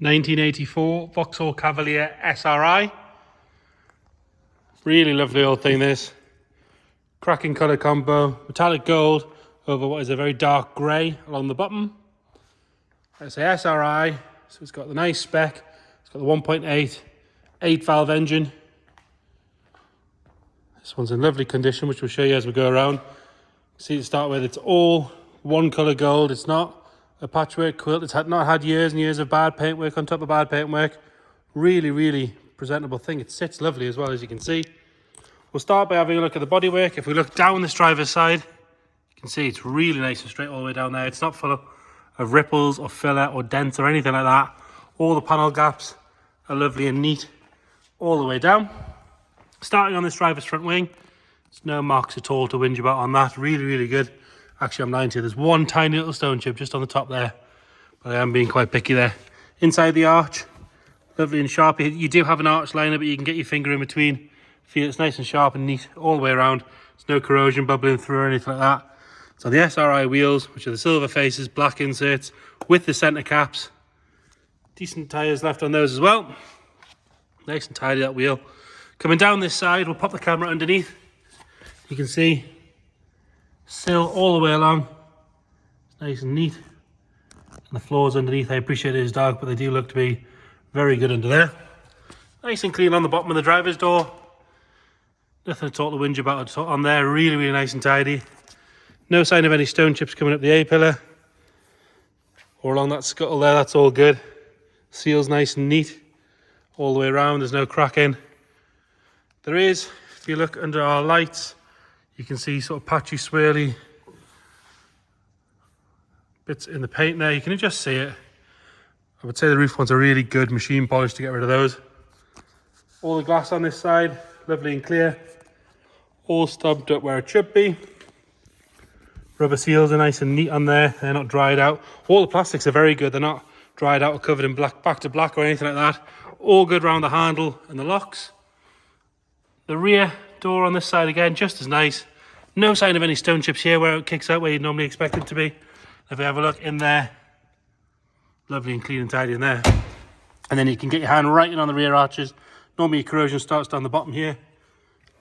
1984 Vauxhall Cavalier SRi. Really lovely old thing this. Cracking colour combo, metallic gold over what is a very dark grey along the bottom. It's a SRi, so it's got the nice spec. It's got the 1.8 8-valve engine. This one's in lovely condition, which we'll show you as we go around. See, to start with, it's all one colour gold. It's not a patchwork quilt. It's not had years and years of bad paintwork on top of bad paintwork. Really, really presentable thing. It sits lovely as well, as you can see. We'll start by having a look at the bodywork. If we look down this driver's side, you can see it's really nice and straight all the way down there. It's not full of ripples or filler or dents or anything like that. All the panel gaps are lovely and neat all the way down. Starting on this driver's front wing, there's no marks at all to whinge about on that. Really, really good. Actually, I'm lying to you. There's one tiny little stone chip just on the top there, but I am being quite picky there. Inside the arch, lovely and sharp. You do have an arch liner, but you can get your finger in between. Feel it's nice and sharp and neat all the way around. There's no corrosion bubbling through or anything like that. So the SRi wheels, which are the silver faces, black inserts with the centre caps. Decent tyres left on those as well. Nice and tidy, that wheel. Coming down this side, we'll pop the camera underneath. You can see sill all the way along. It's nice and neat. And the floors underneath, I appreciate it is dark, but they do look to be very good under there. Nice and clean on the bottom of the driver's door. Nothing at all to whinge about on there. Really, really nice and tidy. No sign of any stone chips coming up the A-pillar or along that scuttle there. That's all good. Seal's nice and neat all the way around. There's no cracking. There is, if you look under our lights, you can see sort of patchy, swirly bits in the paint there. You can just see it. I would say the roof ones are really good machine polish to get rid of those. All the glass on this side, lovely and clear. All stubbed up where it should be. Rubber seals are nice and neat on there. They're not dried out. All the plastics are very good. They're not dried out or covered in black, back to black or anything like that. All good around the handle and the locks. The rear door on this side again, just as nice. No sign of any stone chips here where it kicks out where you'd normally expect it to be. If we have a look in there, lovely and clean and tidy in there. And then you can get your hand right in on the rear arches. Normally your corrosion starts down the bottom here.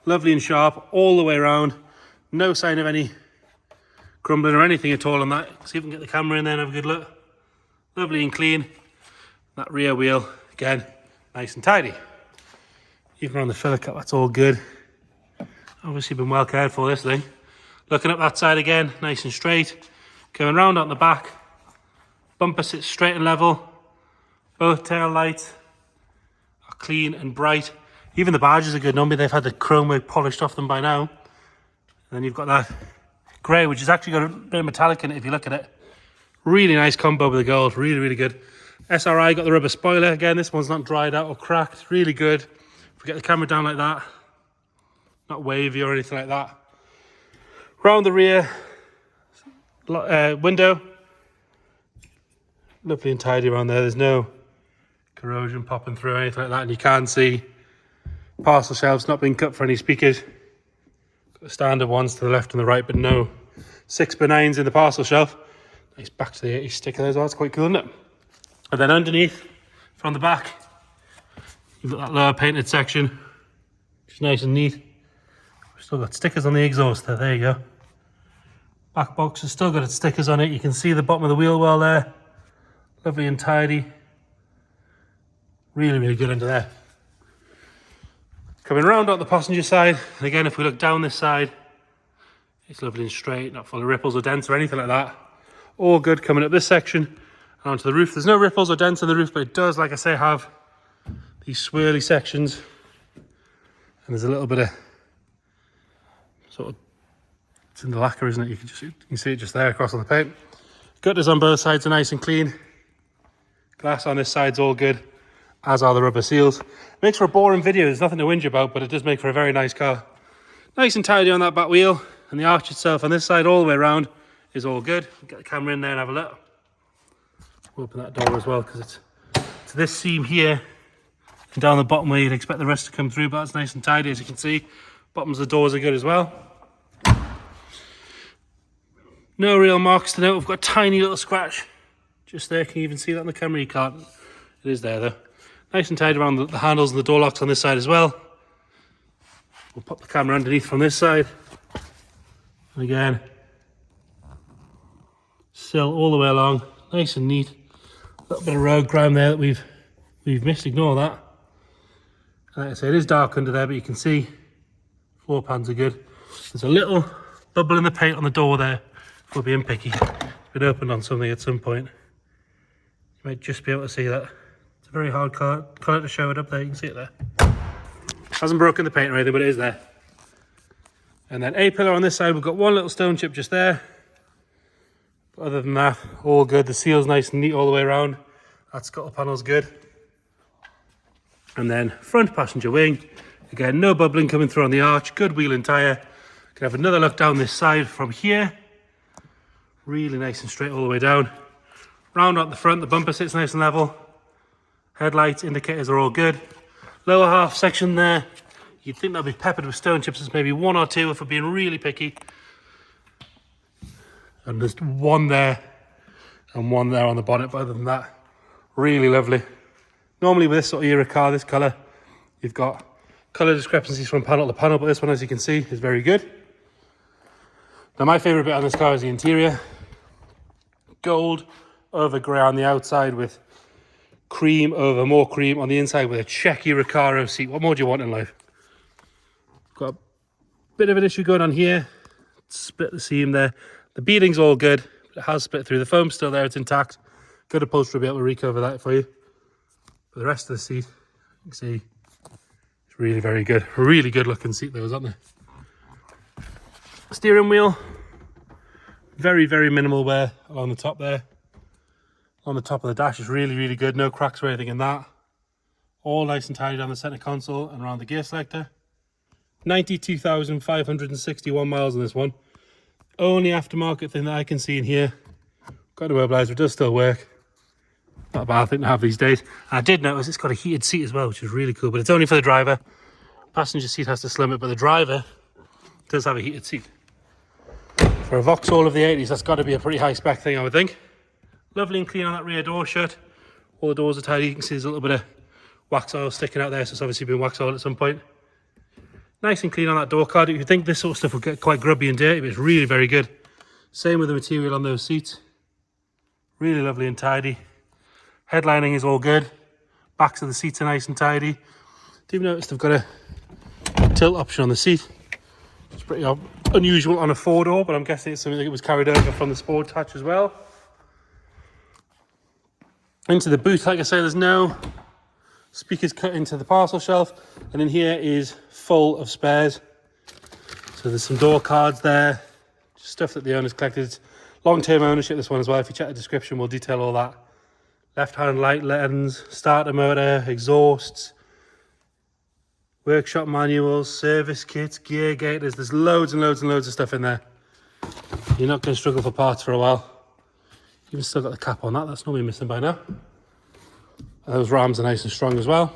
Lovely and sharp all the way around. No sign of any crumbling or anything at all on that. See if we can get the camera in there and have a good look. Lovely and clean. That rear wheel, again, nice and tidy. Even on the filler cut, that's all good. Obviously been well cared for, this thing. Looking up that side again, nice and straight. Going round on the back. Bumper sits straight and level. Both tail lights are clean and bright. Even the badges are good. Normally they've had the chrome work polished off them by now. And then you've got that grey, which has actually got a bit of metallic in it if you look at it. Really nice combo with the gold. Really, really good. SRi got the rubber spoiler. Again, this one's not dried out or cracked. Really good. If we get the camera down like that, not wavy or anything like that. Round the rear window, lovely and tidy around there. There's no corrosion popping through or anything like that, and you can see parcel shelves not being cut for any speakers. Got the standard ones to the left and the right, but no 6x9s in the parcel shelf. Nice back to the 80s sticker there as well. That's quite cool, isn't it? And then underneath, from the back, you've got that lower painted section, which is nice and neat. We've still got stickers on the exhaust there. There you go. Back box has still got its stickers on it. You can see the bottom of the wheel well there. Lovely and tidy. Really, really good under there. Coming around on the passenger side, and again, if we look down this side, it's lovely and straight, not full of ripples or dents or anything like that. All good coming up this section and onto the roof. There's no ripples or dents in the roof, but it does, like I say, have these swirly sections. And there's a little bit of sort of, it's in the lacquer, isn't it? You can see it just there across on the paint. Gutters on both sides are nice and clean. Glass on this side's all good, as are the rubber seals. Makes for a boring video, there's nothing to whinge about, but it does make for a very nice car. Nice and tidy on that back wheel, and the arch itself on this side all the way around is all good. Get the camera in there and have a look. We'll open that door as well, because it's to this seam here and down the bottom where you'd expect the rest to come through, but that's nice and tidy, as you can see. Bottoms of the doors are good as well. No real marks to note. We've got a tiny little scratch just there. Can you even see that on the camera? You can't. It It is there though. Nice and tight around the handles and the door locks on this side as well. We'll pop the camera underneath from this side. And again, sill all the way along, nice and neat. A little bit of road grime there that we've missed, ignore that. And like I say, it is dark under there, but you can see floor pans are good. There's a little bubble in the paint on the door there for being picky. It's been opened on something at some point. You might just be able to see that. It's a very hard colour to show it up there, you can see it there. Hasn't broken the paint or anything, but it is there. And then A-pillar on this side, we've got one little stone chip just there. But other than that, all good. The seal's nice and neat all the way around. That scuttle panel's good. And then front passenger wing. Again, no bubbling coming through on the arch. Good wheel and tyre. Can have another look down this side from here. Really nice and straight all the way down. Round out the front, the bumper sits nice and level. Headlights, indicators are all good. Lower half section there, you'd think that'll be peppered with stone chips. There's maybe one or two if we're being really picky. And there's one there and one there on the bonnet, but other than that, really lovely. Normally with this sort of era car, this colour, you've got colour discrepancies from panel to panel, but this one, as you can see, is very good. Now my favourite bit on this car is the interior. Gold over grey on the outside with cream over more cream on the inside with a checky Recaro seat. What more do you want in life? Got a bit of an issue going on here. Split the seam there. The beading's all good. It has split through. The foam's still there. It's intact. Good upholstery will be able to recover that for you. But the rest of the seat, you can see, it's really very good. A really good looking seat those, aren't they? Steering wheel. Very, very minimal wear along the top there. On the top of the dash is really, really good. No cracks or anything in that. All nice and tidy down the centre console and around the gear selector. 92,561 miles on this one. Only aftermarket thing that I can see in here. Got a mobiliser, it does still work. Not a bad thing to have these days. And I did notice it's got a heated seat as well, which is really cool, but it's only for the driver. Passenger seat has to slim it, but the driver does have a heated seat. For a Vauxhall of the 80s, that's got to be a pretty high spec thing, I would think. Lovely and clean on that rear door shut. All the doors are tidy. You can see there's a little bit of wax oil sticking out there, so it's obviously been wax oiled at some point. Nice and clean on that door card. You think this sort of stuff will get quite grubby and dirty, but it's really very good. Same with the material on those seats. Really lovely and tidy. Headlining is all good. Backs of the seats are nice and tidy. Do you notice they've got a tilt option on the seat? It's pretty unusual on a four-door, but I'm guessing it's something that was carried over from the Sport hatch as well. Into the boot, like I say, there's no speakers cut into the parcel shelf, and in here is full of spares. So there's some door cards there, just stuff that the owner's collected. It's long-term ownership, this one as well. If you check the description, we'll detail all that. Left-hand light lens, starter motor, exhausts, workshop manuals, service kits, gear gators. There's loads and loads and loads of stuff in there. You're not going to struggle for parts for a while. Even still got the cap on that, that's normally missing by now. And those rams are nice and strong as well.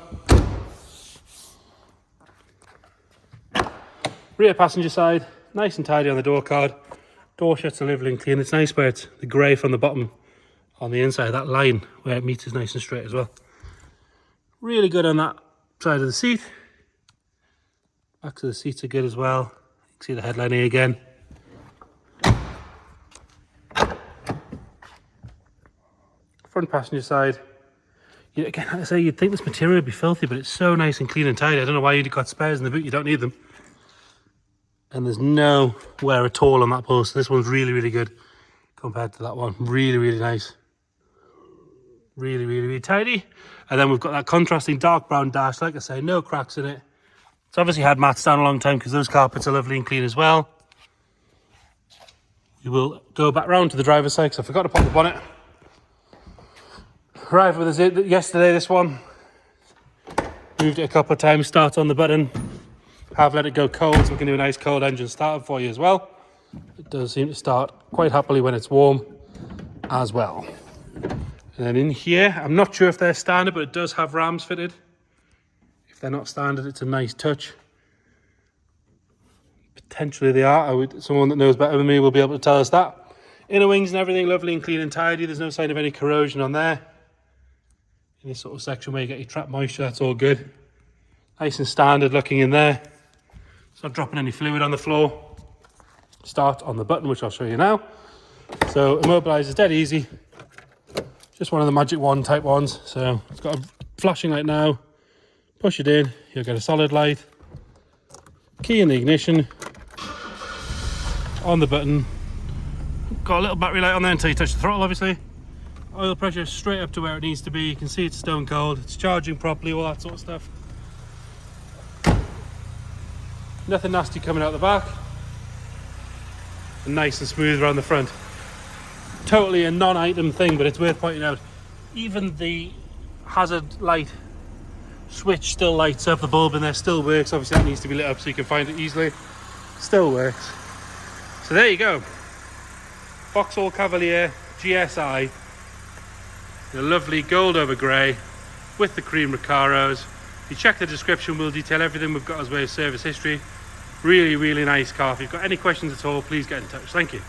Rear passenger side, nice and tidy on the door card. Door shuts are lovely and clean. It's nice where it's the grey from the bottom on the inside, that line where it meets is nice and straight as well. Really good on that side of the seat. Backs of the seats are good as well. You can see the headlining again. Front passenger side, again, like I say, you'd think this material would be filthy, but it's so nice and clean and tidy. I don't know why you'd got spares in the boot, you don't need them. And there's no wear at all on that post. This one's really, really good compared to that one. Really, really nice. Really, really, really tidy. And then we've got that contrasting dark brown dash. Like I say, no cracks in it. It's obviously had mats down a long time because those carpets are lovely and clean as well. We will go back round to the driver's side because I forgot to pop the bonnet. Arrived with us yesterday, this one. Moved it a couple of times, start on the button. Have let it go cold, so we can do a nice cold engine start for you as well. It does seem to start quite happily when it's warm as well. And then in here, I'm not sure if they're standard, but it does have rams fitted. If they're not standard, it's a nice touch. Potentially they are. Someone that knows better than me will be able to tell us that. Inner wings and everything lovely and clean and tidy. There's no sign of any corrosion on there. in this sort of section where you get your trap moisture, that's all good. Nice and standard looking in there. It's not dropping any fluid on the floor. Start on the button, which I'll show you now. So immobilize is dead easy. Just one of the magic wand type ones. So it's got a flashing light now. Push it in, you'll get a solid light. Key in the ignition. On the button. Got a little battery light on there until you touch the throttle, obviously. Oil pressure straight up to where it needs to be. You can see it's stone cold. It's charging properly, all that sort of stuff. Nothing nasty coming out the back. And nice and smooth around the front. Totally a non-item thing, but it's worth pointing out. Even the hazard light switch still lights up. The bulb in there still works. Obviously that needs to be lit up so you can find it easily. Still works. So there you go. Vauxhall Cavalier SRi. The lovely gold over grey with the cream Recaros. If you check the description, we'll detail everything we've got as way of service history. Really, really nice car. If you've got any questions at all, please get in touch. Thank you.